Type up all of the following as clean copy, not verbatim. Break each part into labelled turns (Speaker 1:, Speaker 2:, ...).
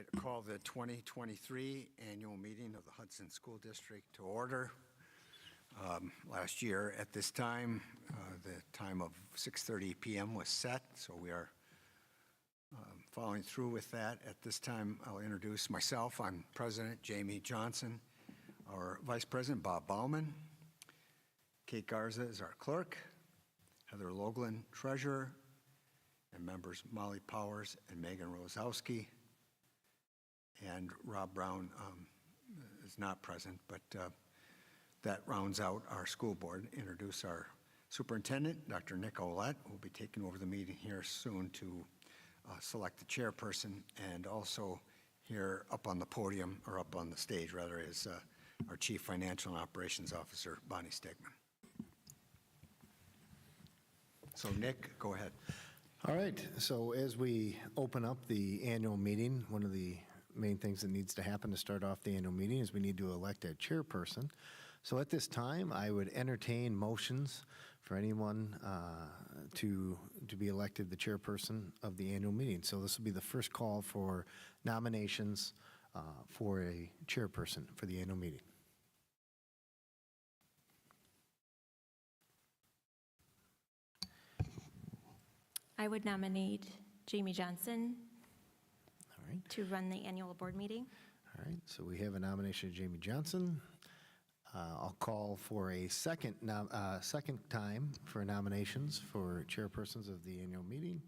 Speaker 1: right, I call the 2023 annual meeting of the Hudson School District to order. Last year at this time, the time of 6:30 p.m. was set, so we are following through with that. At this time, I'll introduce myself. I'm President Jamie Johnson, our Vice President Bob Bauman, Kate Garza is our clerk, Heather Loughlin, treasurer, and members Molly Powers and Megan Rosowski. And Rob Brown is not present, but that rounds out our school board. Introduce our superintendent, Dr. Nick Olette, who will be taking over the meeting here soon to select the chairperson, and also here up on the podium, or up on the stage rather, is our Chief Financial and Operations Officer, Bonnie Stegman. So Nick, go ahead.
Speaker 2: All right, so as we open up the annual meeting, one of the main things that needs to happen to start off the annual meeting is we need to elect a chairperson. So at this time, I would entertain motions for anyone to be elected the chairperson of the annual meeting. So this will be the first call for nominations for a chairperson for the annual meeting.
Speaker 3: I would nominate Jamie Johnson to run the annual board meeting.
Speaker 2: All right, so we have a nomination of Jamie Johnson. I'll call for a second time for nominations for chairpersons of the annual meeting.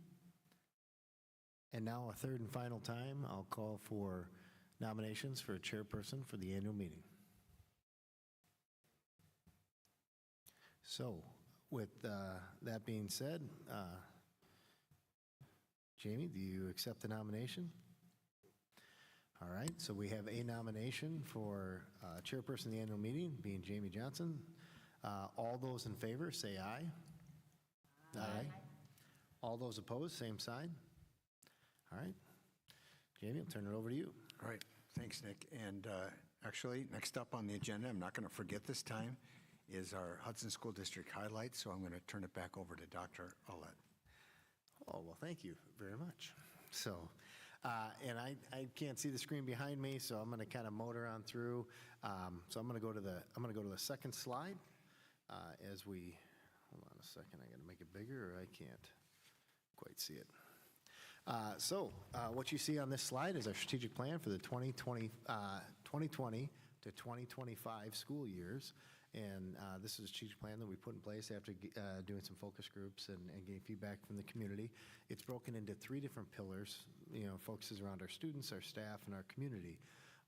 Speaker 2: And now a third and final time, I'll call for nominations for a chairperson for the annual meeting. So with that being said, Jamie, do you accept the nomination? All right, so we have a nomination for chairperson of the annual meeting, being Jamie Johnson. All those in favor, say aye. Aye. All those opposed, same sign. All right, Jamie, I'll turn it over to you.
Speaker 1: All right, thanks, Nick. And actually, next up on the agenda, I'm not going to forget this time, is our Hudson School District highlights, so I'm going to turn it back over to Dr. Olette.
Speaker 2: Oh, well, thank you very much. So, and I can't see the screen behind me, so I'm going to kind of motor on through. So I'm going to go to the second slide. As we hold on a second, I got to make it bigger, or I can't quite see it. So what you see on this slide is our strategic plan for the 2020 to 2025 school years. And this is a strategic plan that we put in place after doing some focus groups and getting feedback from the community. It's broken into three different pillars, focuses around our students, our staff, and our community.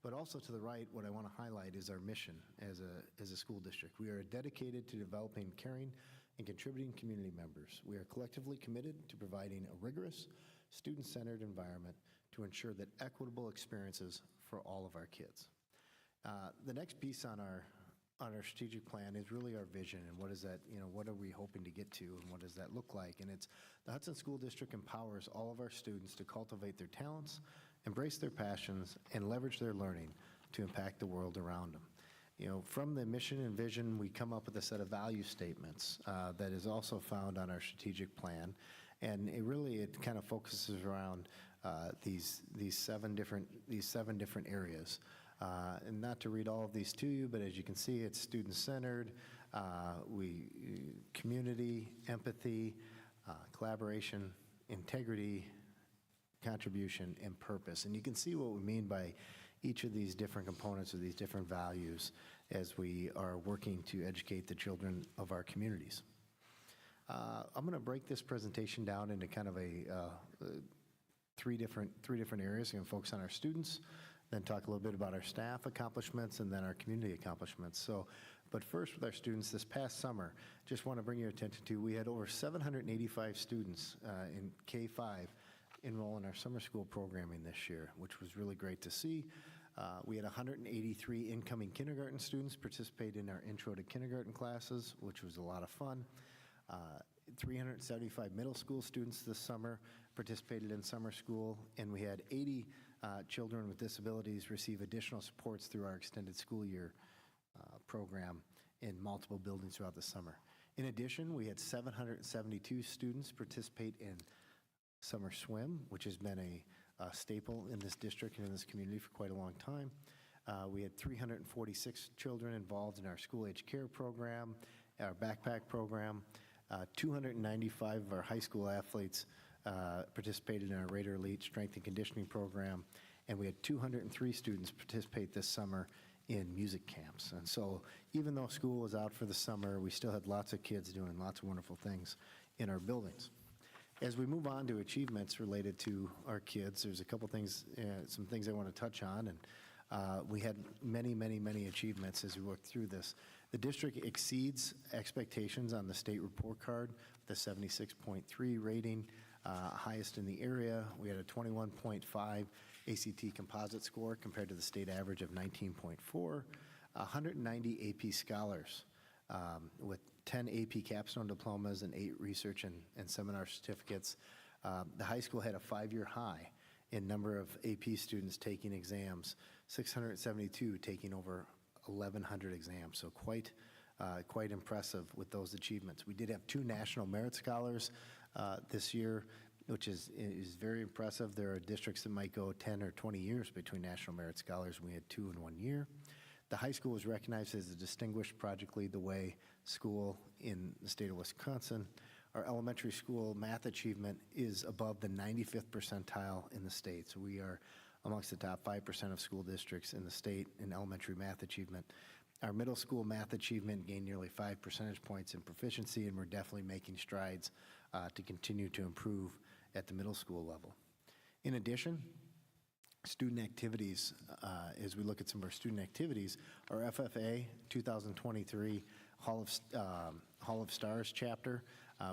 Speaker 2: But also to the right, what I want to highlight is our mission as a school district. We are dedicated to developing caring and contributing community members. We are collectively committed to providing a rigorous, student-centered environment to ensure that equitable experiences for all of our kids. The next piece on our strategic plan is really our vision, and what is that, what are we hoping to get to, and what does that look like? And it's the Hudson School District empowers all of our students to cultivate their talents, embrace their passions, and leverage their learning to impact the world around them. From the mission and vision, we come up with a set of value statements that is also found on our strategic plan, and it kind of focuses around these seven different areas. And not to read all of these to you, but as you can see, it's student-centered, community, empathy, collaboration, integrity, contribution, and purpose. And you can see what we mean by each of these different components of these different values as we are working to educate the children of our communities. I'm going to break this presentation down into kind of three different areas. I'm going to focus on our students, then talk a little bit about our staff accomplishments, and then our community accomplishments. But first with our students, this past summer, just want to bring your attention to, we had over 785 students in K-5 enroll in our summer school programming this year, which was really great to see. We had 183 incoming kindergarten students participate in our intro to kindergarten classes, which was a lot of fun. 375 middle school students this summer participated in summer school, and we had 80 children with disabilities receive additional supports through our extended school year program in multiple buildings throughout the summer. In addition, we had 772 students participate in summer swim, which has been staple in this district and in this community for quite a long time. We had 346 children involved in our school-age care program, our backpack program. 295 of our high school athletes participated in our Raider Elite strength and conditioning program, and we had 203 students participate this summer in music camps. And so even though school was out for the summer, we still had lots of kids doing lots of wonderful things in our buildings. As we move on to achievements related to our kids, there's a couple things, some things I want to touch on, and we had many, many, many achievements as we worked through this. The district exceeds expectations on the state report card, the 76.3 rating, highest in the area. We had a 21.5 ACT composite score compared to the state average of 19.4, 190 AP scholars with 10 AP capstone diplomas and 8 research and seminar certificates. The high school had a 5-year high in number of AP students taking exams, 672 taking over 1,100 exams, so quite impressive with those achievements. We did have 2 National Merit Scholars this year, which is very impressive. There are districts that might go 10 or 20 years between National Merit Scholars. We had 2 in 1 year. The high school was recognized as a distinguished Project Lead the Way school in the state of Wisconsin. Our elementary school math achievement is above the 95th percentile in the state, so we are amongst the top 5% of school districts in the state in elementary math achievement. Our middle school math achievement gained nearly 5 percentage points in proficiency, and we're definitely making strides to continue to improve at the middle school level. In addition, student activities, as we look at some of our student activities, our FFA 2023 Hall of Stars chapter,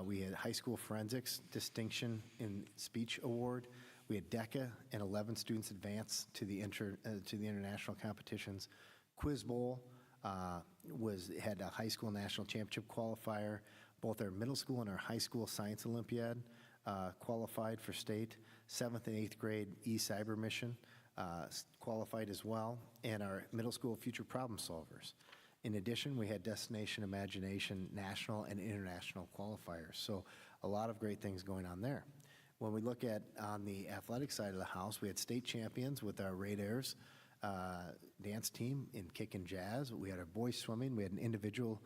Speaker 2: we had High School Forensics Distinction in Speech Award. We had DECA and 11 students advance to the international competitions. Quiz Bowl had a high school national championship qualifier. Both our middle school and our high school science Olympiad qualified for state. 7th and 8th grade e-cyber mission qualified as well, and our middle school future problem solvers. In addition, we had Destination Imagination national and international qualifiers. So a lot of great things going on there. When we look at on the athletic side of the house, we had state champions with our Raiders dance team in kick and jazz. We had our boys swimming. We had an individual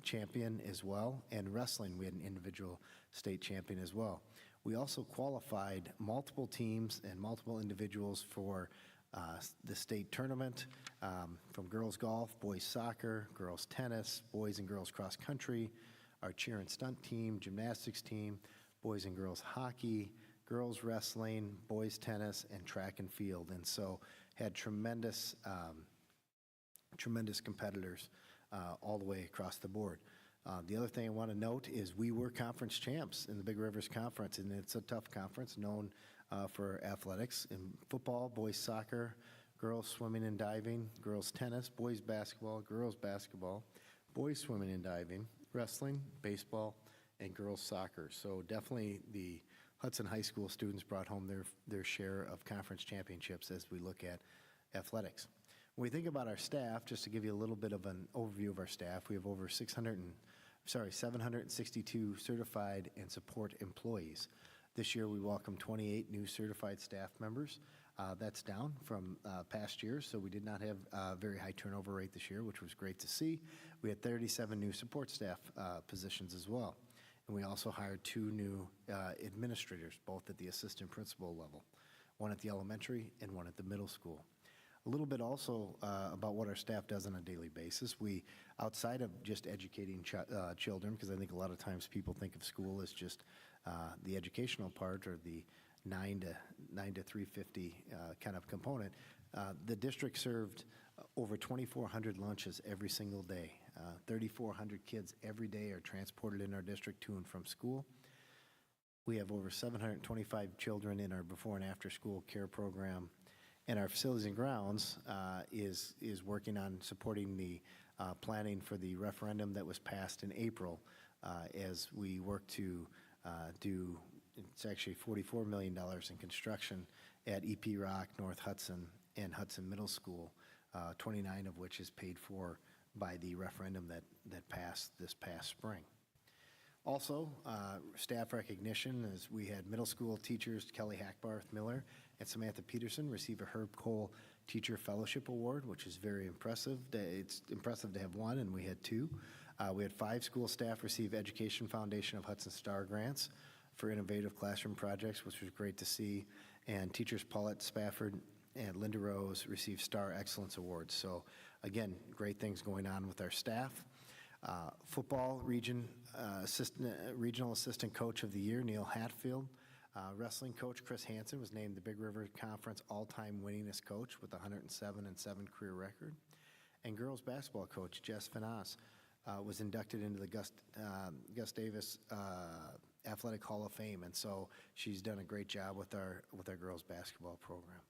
Speaker 2: champion as well. And wrestling, we had an individual state champion as well. We also qualified multiple teams and multiple individuals for the state tournament from girls golf, boys soccer, girls tennis, boys and girls cross country, our cheer and stunt team, gymnastics team, boys and girls hockey, girls wrestling, boys tennis, and track and field. And so had tremendous competitors all the way across the board. The other thing I want to note is we were conference champs in the Big Rivers Conference, and it's a tough conference known for athletics in football, boys soccer, girls swimming and diving, girls tennis, boys basketball, girls basketball, boys swimming and diving, wrestling, baseball, and girls soccer. So definitely the Hudson High School students brought home their share of conference championships as we look at athletics. When we think about our staff, just to give you a little bit of an overview of our staff, we have over 762 certified and support employees. This year we welcomed 28 new certified staff members. That's down from past years, so we did not have a very high turnover rate this year, which was great to see. We had 37 new support staff positions as well. And we also hired 2 new administrators, both at the assistant principal level, one at the elementary and one at the middle school. A little bit also about what our staff does on a daily basis. We, outside of just educating children, because I think a lot of times people think of school as just the educational part or the 9 to 3:50 kind of component, the district served over 2,400 lunches every single day. 3,400 kids every day are transported in our district to and from school. We have over 725 children in our before and after school care program. And our facilities and grounds is working on supporting the planning for the referendum that was passed in April as we work to do, it's actually $44 million in construction at EP Rock, North Hudson, and Hudson Middle School, 29 of which is paid for by the referendum that passed this past spring. Also, staff recognition is we had middle school teachers Kelly Hackbarth Miller and Samantha Peterson receive a Herb Cole Teacher Fellowship Award, which is very impressive. It's impressive to have one, and we had two. We had 5 school staff receive Education Foundation of Hudson Star grants for innovative classroom projects, which was great to see. And teachers Paulette Spafford and Linda Rose received Star Excellence Awards. So again, great things going on with our staff. Football regional assistant coach of the year, Neil Hatfield. Wrestling coach Chris Hansen was named the Big River Conference all-time winningest coach with a 107-7 career record. And girls basketball coach Jess Finas was inducted into the Gus Davis Athletic Hall of Fame, and so she's done a great job with our girls basketball program.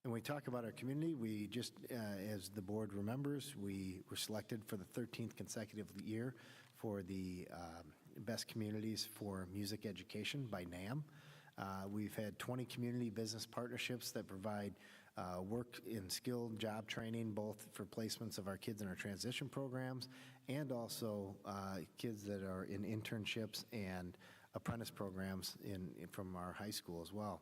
Speaker 2: And when we talk about our community, we just, as the board remembers, we were selected for the 13th consecutive year for the Best Communities for Music Education by NAM. We've had 20 community business partnerships that provide work in skilled job training, both for placements of our kids in our transition programs and also kids that are in internships and apprentice programs from our high school as well.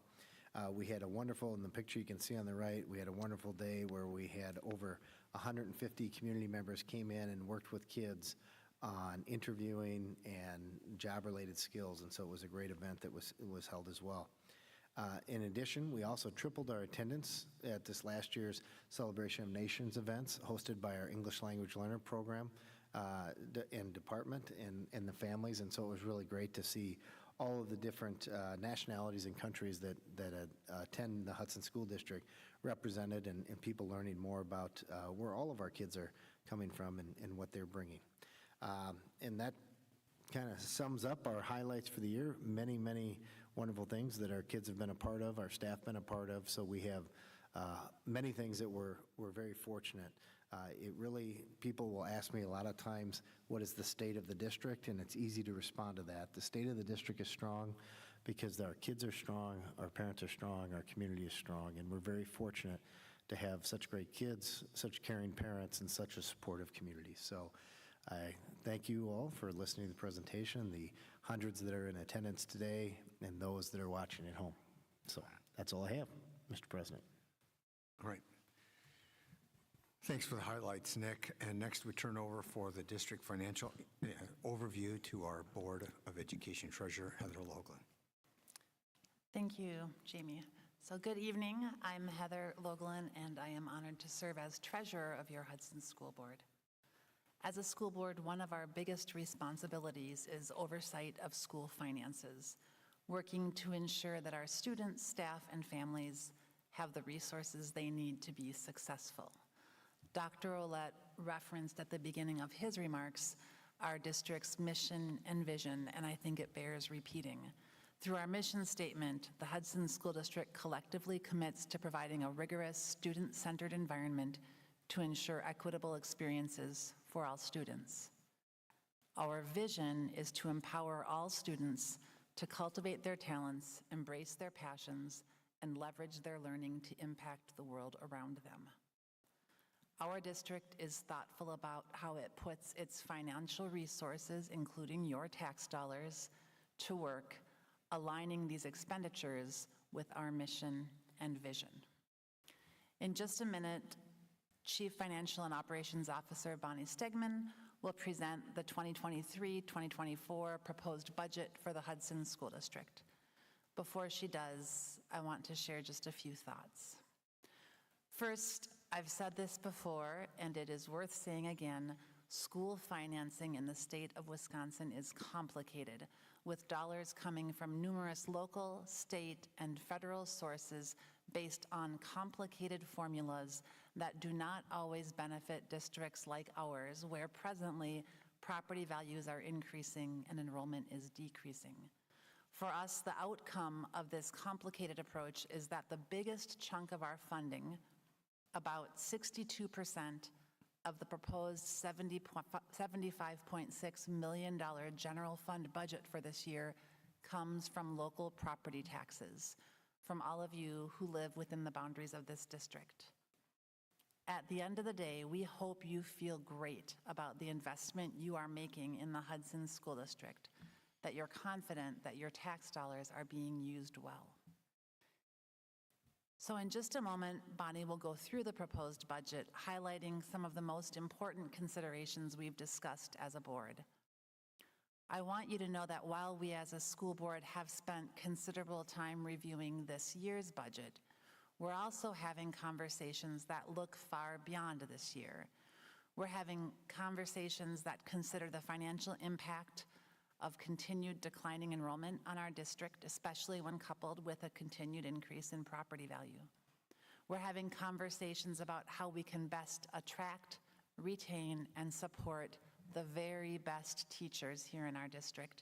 Speaker 2: We had a wonderful, in the picture you can see on the right, we had a wonderful day where we had over 150 community members came in and worked with kids on interviewing and job-related skills, and so it was a great event that was held as well. In addition, we also tripled our attendance at this last year's Celebration of Nations events hosted by our English Language Learner program and department and the families, and so it was really great to see all of the different nationalities and countries that attend the Hudson School District represented and people learning more about where all of our kids are coming from and what they're bringing. And that kind of sums up our highlights for the year. Many, many wonderful things that our kids have been a part of, our staff been a part of, so we have many things that we're very fortunate. It really, people will ask me a lot of times, what is the state of the district? And it's easy to respond to that. The state of the district is strong because our kids are strong, our parents are strong, our community is strong, and we're very fortunate to have such great kids, such caring parents, and such a supportive community. So I thank you all for listening to the presentation, the hundreds that are in attendance today, and those that are watching at home. So that's all I have, Mr. President.
Speaker 1: All right. Thanks for the highlights, Nick. And next we turn over for the district financial overview to our Board of Education Treasurer, Heather Loughlin.
Speaker 4: Thank you, Jamie. So good evening. I'm Heather Loughlin, and I am honored to serve as treasurer of your Hudson School Board. As a school board, one of our biggest responsibilities is oversight of school finances, working to ensure that our students, staff, and families have the resources they need to be successful. Dr. Ouellette referenced at the beginning of his remarks our district's mission and vision, and I think it bears repeating. Through our mission statement, the Hudson School District collectively commits to providing a rigorous, student-centered environment to ensure equitable experiences for all students. Our vision is to empower all students to cultivate their talents, embrace their passions, and leverage their learning to impact the world around them. Our district is thoughtful about how it puts its financial resources, including your tax dollars, to work, aligning these expenditures with our mission and vision. In just a minute, Chief Financial and Operations Officer Bonnie Stegman will present the 2023-2024 proposed budget for the Hudson School District. Before she does, I want to share just a few thoughts. First, I've said this before, and it is worth saying again, school financing in the state of Wisconsin is complicated, with dollars coming from numerous local, state, and federal sources based on complicated formulas that do not always benefit districts like ours, where presently property values are increasing and enrollment is decreasing. For us, the outcome of this complicated approach is that the biggest chunk of our funding, about 62% of the proposed $75.6 million general fund budget for this year, comes from local property taxes, from all of you who live within the boundaries of this district. At the end of the day, we hope you feel great about the investment you are making in the Hudson School District. that you're confident that your tax dollars are being used well. So in just a moment, Bonnie will go through the proposed budget, highlighting some of the most important considerations we've discussed as a board. I want you to know that while we as a school board have spent considerable time reviewing this year's budget, we're also having conversations that look far beyond this year. We're having conversations that consider the financial impact of continued declining enrollment on our district, especially when coupled with a continued increase in property value. We're having conversations about how we can best attract, retain, and support the very best teachers here in our district.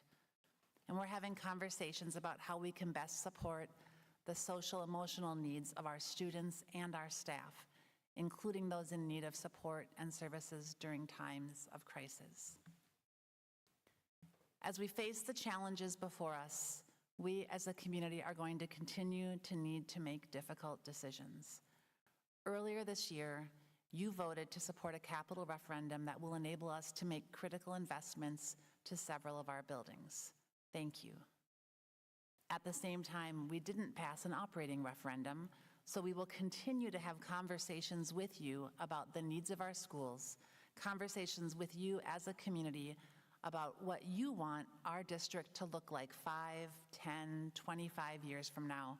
Speaker 4: And we're having conversations about how we can best support the social emotional needs of our students and our staff, including those in need of support and services during times of crisis. As we face the challenges before us, we as a community are going to continue to need to make difficult decisions. Earlier this year, you voted to support a capital referendum that will enable us to make critical investments to several of our buildings. Thank you. At the same time, we didn't pass an operating referendum, so we will continue to have conversations with you about the needs of our schools, conversations with you as a community about what you want our district to look like 5, 10, 25 years from now,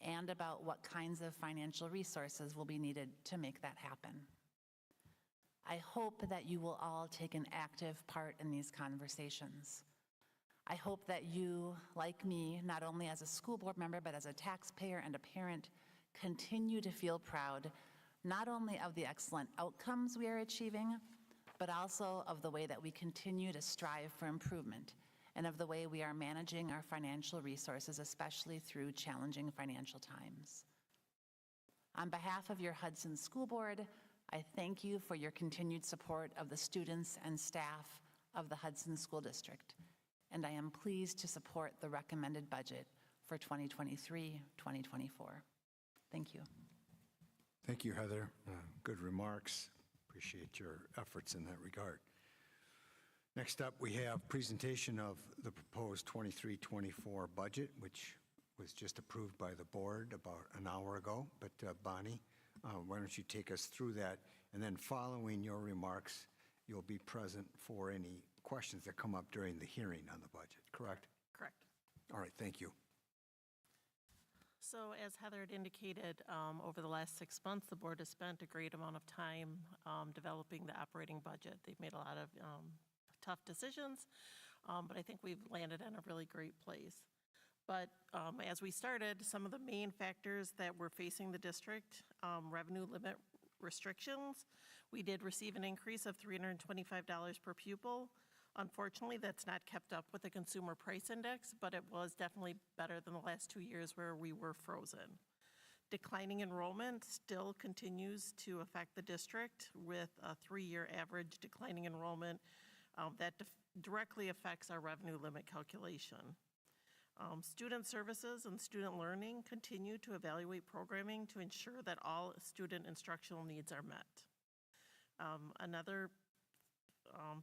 Speaker 4: and about what kinds of financial resources will be needed to make that happen. I hope that you will all take an active part in these conversations. I hope that you, like me, not only as a school board member, but as a taxpayer and a parent, continue to feel proud, not only of the excellent outcomes we are achieving, but also of the way that we continue to strive for improvement and of the way we are managing our financial resources, especially through challenging financial times. On behalf of your Hudson School Board, I thank you for your continued support of the students and staff of the Hudson School District, and I am pleased to support the recommended budget for 2023-2024. Thank you.
Speaker 1: Thank you, Heather. Good remarks. Appreciate your efforts in that regard. Next up, we have presentation of the proposed 23-24 budget, which was just approved by the board about an hour ago. But Bonnie, why don't you take us through that? And then following your remarks, you'll be present for any questions that come up during the hearing on the budget, correct?
Speaker 5: Correct.
Speaker 1: All right, thank you.
Speaker 5: So as Heather had indicated, over the last 6 months, the board has spent a great amount of time developing the operating budget. They've made a lot of tough decisions, but I think we've landed in a really great place. But as we started, some of the main factors that were facing the district, revenue limit restrictions, we did receive an increase of $325 per pupil. Unfortunately, that's not kept up with the consumer price index, but it was definitely better than the last 2 years where we were frozen. Declining enrollment still continues to affect the district with a 3-year average declining enrollment that directly affects our revenue limit calculation. Student services and student learning continue to evaluate programming to ensure that all student instructional needs are met. Another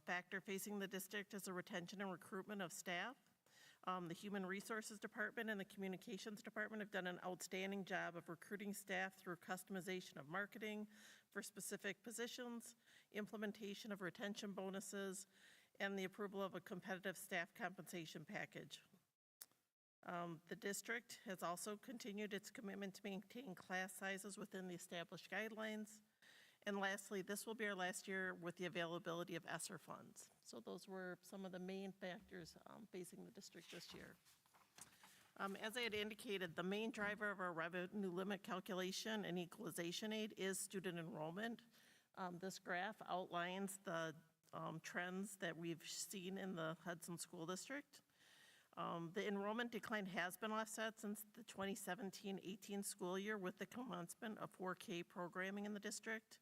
Speaker 5: factor facing the district is the retention and recruitment of staff. The Human Resources Department and the Communications Department have done an outstanding job of recruiting staff through customization of marketing for specific positions, implementation of retention bonuses, and the approval of a competitive staff compensation package. The district has also continued its commitment to maintain class sizes within the established guidelines. And lastly, this will be our last year with the availability of ESSER funds. So those were some of the main factors facing the district this year. As I had indicated, the main driver of our revenue limit calculation and equalization aid is student enrollment. This graph outlines the trends that we've seen in the Hudson School District. The enrollment decline has been offset since the 2017-18 school year with the commencement of 4K programming in the district.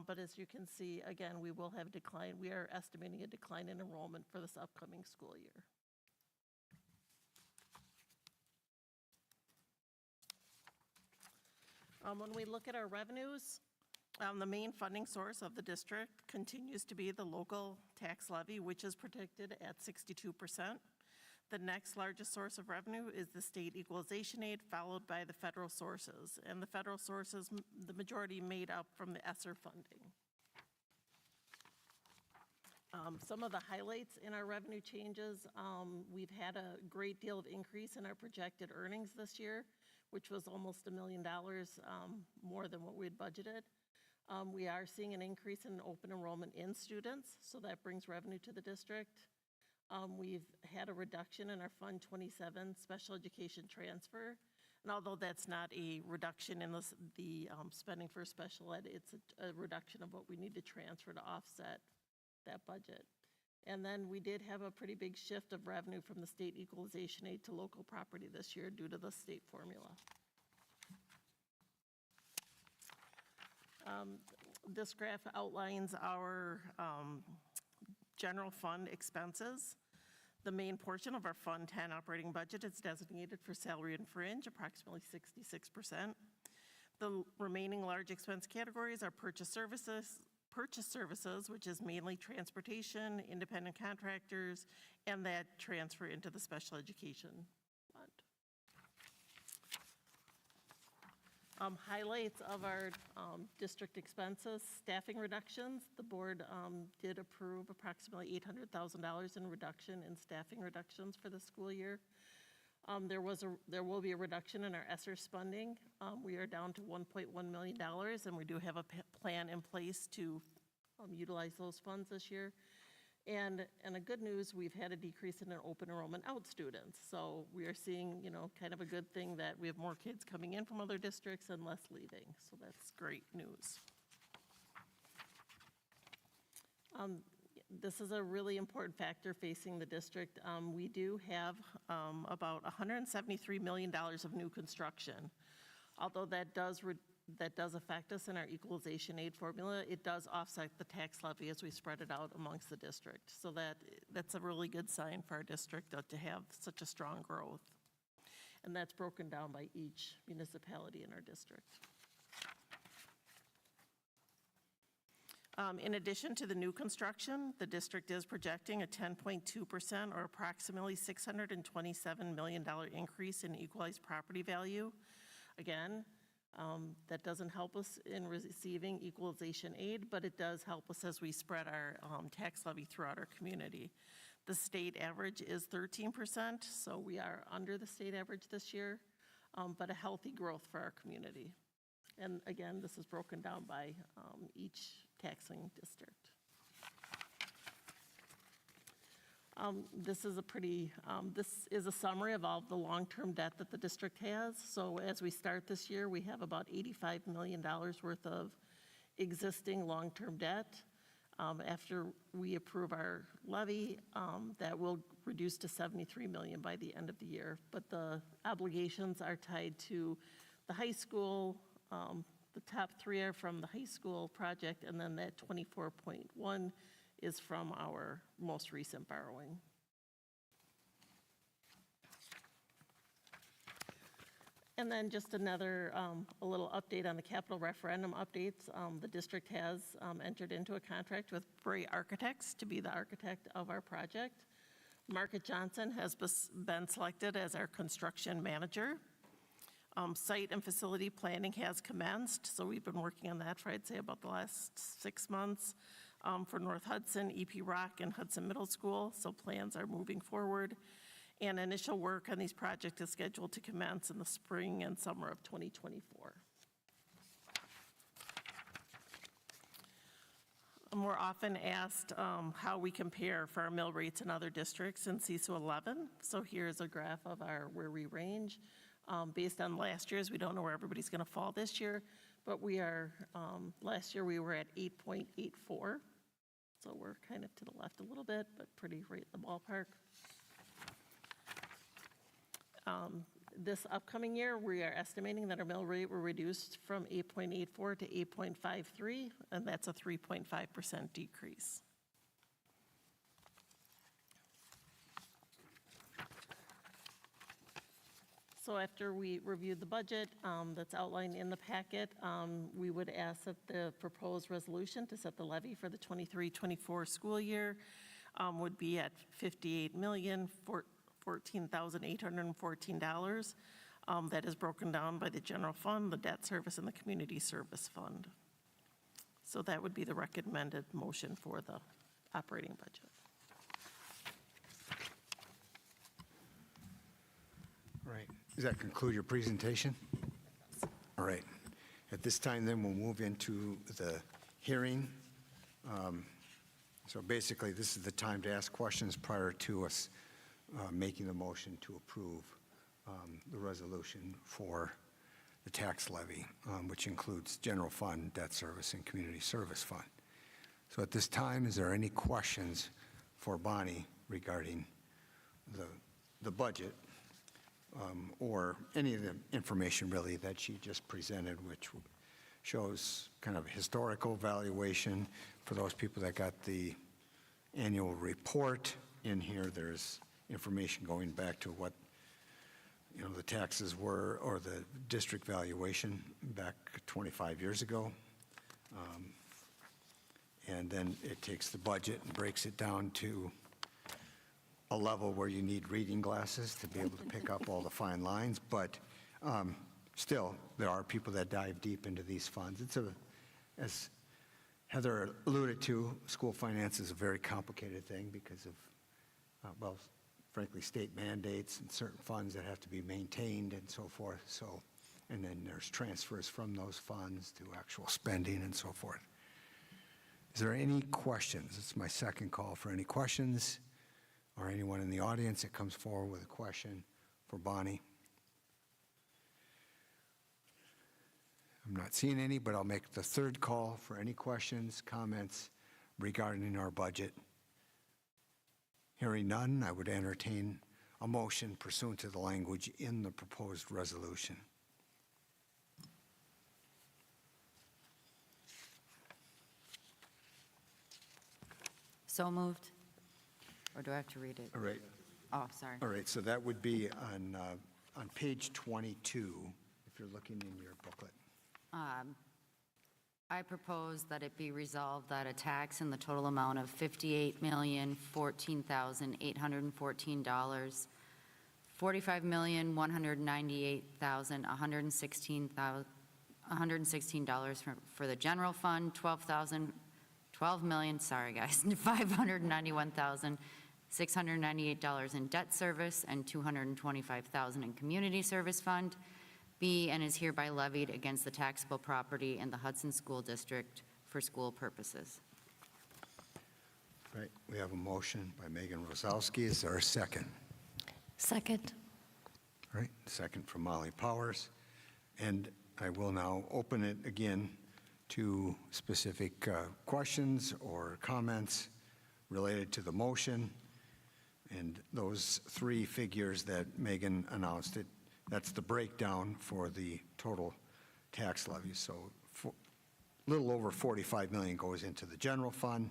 Speaker 5: But as you can see, again, we will have decline. We are estimating a decline in enrollment for this upcoming school year. When we look at our revenues, the main funding source of the district continues to be the local tax levy, which is predicted at 62%. The next largest source of revenue is the state equalization aid, followed by the federal sources. And the federal sources, the majority made up from the ESSER funding. Some of the highlights in our revenue changes, we've had a great deal of increase in our projected earnings this year, which was almost $1 million more than what we had budgeted. We are seeing an increase in open enrollment in students, so that brings revenue to the district. We've had a reduction in our Fund 27 special education transfer. And although that's not a reduction in the spending for special ed, it's a reduction of what we need to transfer to offset that budget. And then we did have a pretty big shift of revenue from the state equalization aid to local property this year due to the state formula. This graph outlines our general fund expenses. The main portion of our Fund 10 operating budget is designated for salary and fringe, approximately 66%. The remaining large expense categories are purchase services, which is mainly transportation, independent contractors, and that transfer into the special education fund. Highlights of our district expenses, staffing reductions. The board did approve approximately $800,000 in reduction in staffing reductions for the school year. There will be a reduction in our ESSER funding. We are down to $1.1 million, and we do have a plan in place to utilize those funds this year. And a good news, we've had a decrease in our open enrollment out students. So we are seeing, kind of a good thing that we have more kids coming in from other districts and less leaving. So that's great news. This is a really important factor facing the district. We do have about $173 million of new construction. Although that does affect us in our equalization aid formula, it does offset the tax levy as we spread it out amongst the district. So that's a really good sign for our district to have such a strong growth. And that's broken down by each municipality in our district. In addition to the new construction, the district is projecting a 10.2% or approximately $627 million increase in equalized property value. Again, that doesn't help us in receiving equalization aid, but it does help us as we spread our tax levy throughout our community. The state average is 13%, so we are under the state average this year, but a healthy growth for our community. And again, this is broken down by each taxing district. This is a summary of all the long-term debt that the district has. So as we start this year, we have about $85 million worth of existing long-term debt. After we approve our levy, that will reduce to $73 million by the end of the year. But the obligations are tied to the high school. The top three are from the high school project, and then that 24.1 is from our most recent borrowing. And then just another, a little update on the capital referendum updates. The district has entered into a contract with Bray Architects to be the architect of our project. Market Johnson has been selected as our construction manager. Site and facility planning has commenced, so we've been working on that for, I'd say, about the last 6 months for North Hudson, EP Rock, and Hudson Middle School, so plans are moving forward. And initial work on these projects is scheduled to commence in the spring and summer of 2024. We're often asked how we compare for our mill rates in other districts in CISO 11. So here's a graph of where we range. Based on last year's, we don't know where everybody's going to fall this year, but we are, last year we were at 8.84. So we're kind of to the left a little bit, but pretty right in the ballpark. This upcoming year, we are estimating that our mill rate will reduce from 8.84 to 8.53, and that's a 3.5% decrease. So after we reviewed the budget that's outlined in the packet, we would ask that the proposed resolution to set the levy for the 23-24 school year would be at $58,442,000 $14,814. That is broken down by the general fund, the debt service, and the community service fund. So that would be the recommended motion for the operating budget.
Speaker 1: All right. Does that conclude your presentation? All right. At this time, then, we'll move into the hearing. So basically, this is the time to ask questions prior to us making the motion to approve the resolution for the tax levy, which includes general fund, debt service, and community service fund. So at this time, is there any questions for Bonnie regarding the budget or any of the information really that she just presented, which shows kind of historical valuation for those people that got the annual report in here. There's information going back to what the taxes were, or the district valuation back 25 years ago. And then it takes the budget and breaks it down to a level where you need reading glasses to be able to pick up all the fine lines. But still, there are people that dive deep into these funds. As Heather alluded to, school finance is a very complicated thing because of, frankly, state mandates and certain funds that have to be maintained and so forth. So, and then there's transfers from those funds to actual spending and so forth. Is there any questions? It's my second call for any questions, or anyone in the audience that comes forward with a question for Bonnie. I'm not seeing any, but I'll make the third call for any questions, comments regarding our budget. Hearing none, I would entertain a motion pursuant to the language in the proposed resolution.
Speaker 6: So moved. Or do I have to read it?
Speaker 1: All right.
Speaker 6: Oh, sorry.
Speaker 1: All right, so that would be on page 22, if you're looking in your booklet.
Speaker 6: I propose that it be resolved that a tax in the total amount of $58,014,814, $45,198,116 for the general fund, $591,698 in debt service, and $225,000 in community service fund, be and is hereby levied against the taxable property in the Hudson School District for school purposes.
Speaker 1: Right, we have a motion by Megan Rosowski. Is there a second?
Speaker 3: Second.
Speaker 1: All right, second from Molly Powers. And I will now open it again to specific questions or comments related to the motion. And those three figures that Megan announced, that's the breakdown for the total tax levy. So a little over 45 million goes into the general fund.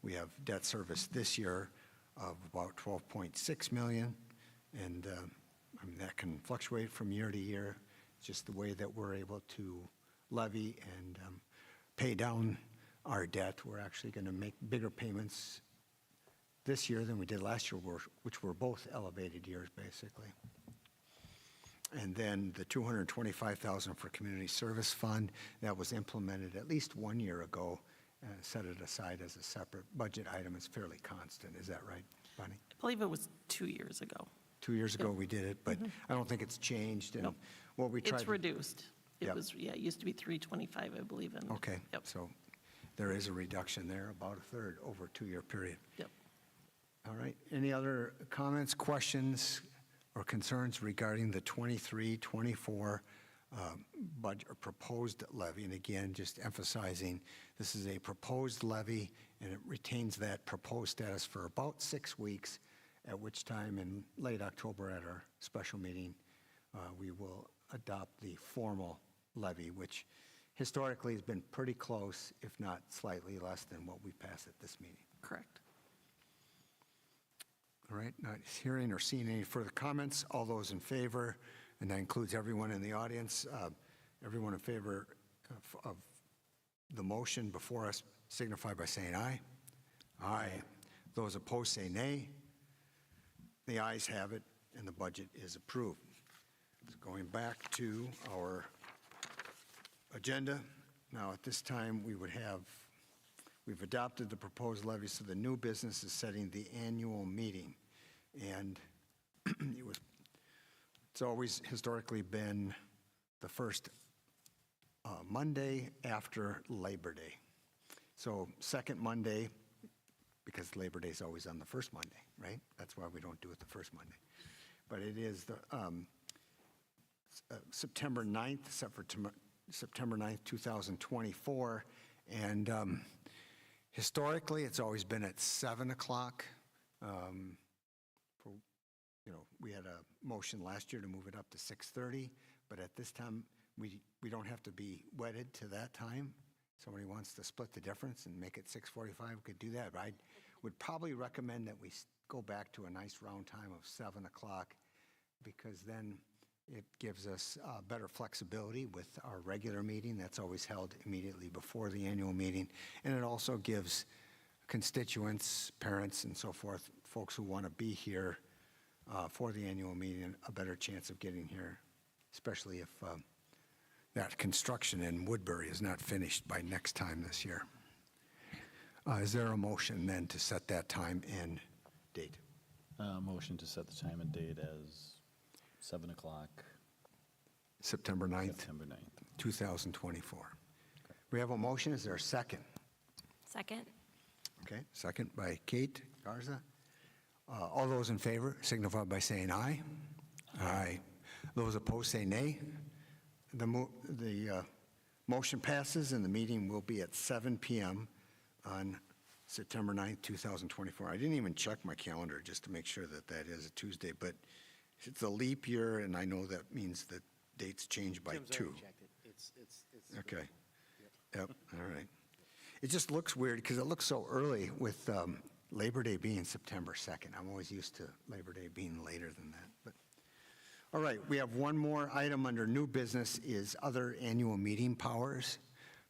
Speaker 1: We have debt service this year of about 12.6 million. And I mean, that can fluctuate from year to year. It's just the way that we're able to levy and pay down our debt. We're actually going to make bigger payments this year than we did last year, which were both elevated years, basically. And then the $225,000 for community service fund, that was implemented at least 1 year ago, set it aside as a separate budget item. It's fairly constant. Is that right, Bonnie?
Speaker 5: I believe it was 2 years ago.
Speaker 1: 2 years ago we did it, but I don't think it's changed. And
Speaker 5: Nope.
Speaker 1: what we tried
Speaker 5: It's
Speaker 1: to-
Speaker 5: reduced. It
Speaker 1: Yep.
Speaker 5: was, it used to be 325, I believe. And
Speaker 1: Okay,
Speaker 5: Yep,
Speaker 1: so there is a reduction there, about a third over a 2-year period.
Speaker 5: yep.
Speaker 1: All right, any other comments, questions, or concerns regarding the 23-24 budget or proposed levy? And again, just emphasizing, this is a proposed levy, and it retains that proposed status for about 6 weeks, at which time in late October at our special meeting, we will adopt the formal levy, which historically has been pretty close, if not slightly less than what we pass at this meeting.
Speaker 5: Correct.
Speaker 1: All right, not hearing or seeing any further comments. All those in favor, and that includes everyone in the audience, everyone in favor of the motion before us signify by saying aye. Aye. Those opposed say nay. The ayes have it, and the budget is approved. So going back to our agenda, now at this time, we've adopted the proposed levies, so the new business is setting the annual meeting. And it's always historically been the first Monday after Labor Day. So second Monday, because Labor Day is always on the first Monday, right? That's why we don't do it the first Monday. But it is the September 9th, except for September 9th, 2024. And historically, it's always been at 7 o'clock. We had a motion last year to move it up to 6:30, but at this time, we don't have to be wedded to that time. Somebody wants to split the difference and make it 6:45, we could do that. But I would probably recommend that we go back to a nice round time of 7 o'clock, because then it gives us better flexibility with our regular meeting that's always held immediately before the annual meeting. And it also gives constituents, parents, and so forth, folks who want to be here for the annual meeting, a better chance of getting here, especially if that construction in Woodbury is not finished by next time this year. Is there a motion then to set that time and date?
Speaker 7: Motion to set the time and date as 7 o'clock,
Speaker 1: September 9th,
Speaker 7: September 9th.
Speaker 1: 2024. We have a motion. Is there a second?
Speaker 3: Second.
Speaker 1: Okay, second by Kate Garza. All those in favor signify by saying aye. Aye. Those opposed say nay. The motion passes, and the meeting will be at 7 p.m. on September 9th, 2024. I didn't even check my calendar just to make sure that that is a Tuesday, but it's a leap year, and I know that means that dates change by
Speaker 2: Tim's
Speaker 1: 2.
Speaker 2: already checked it. It's
Speaker 1: Okay. Yep, all right. It just looks weird because it looks so early with Labor Day being September 2nd. I'm always used to Labor Day being later than that. But all right, we have one more item under new business is other annual meeting powers.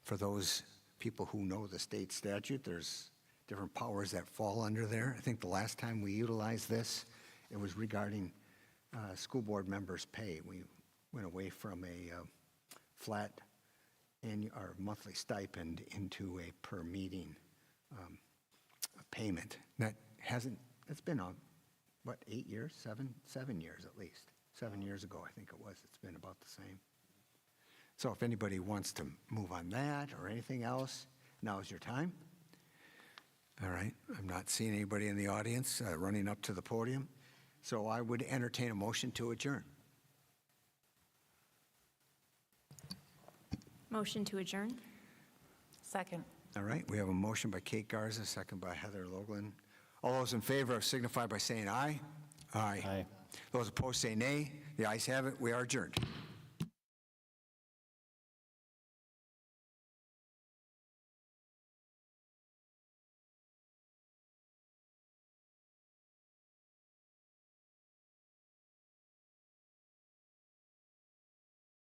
Speaker 1: For those people who know the state statute, there's different powers that fall under there. I think the last time we utilized this, it was regarding school board members' pay. We went away from a flat or monthly stipend into a per meeting payment. It's been on, what, 8 years, 7 years at least. 7 years ago, I think it was. It's been about the same. So if anybody wants to move on that or anything else, now is your time. All right, I'm not seeing anybody in the audience running up to the podium. So I would entertain a motion to adjourn.
Speaker 3: Motion to adjourn.
Speaker 4: Second.
Speaker 1: All right, we have a motion by Kate Garza, second by Heather Loglin. All those in favor signify by saying aye. Aye.
Speaker 7: Aye.
Speaker 1: Those opposed say nay. The ayes have it. We are adjourned.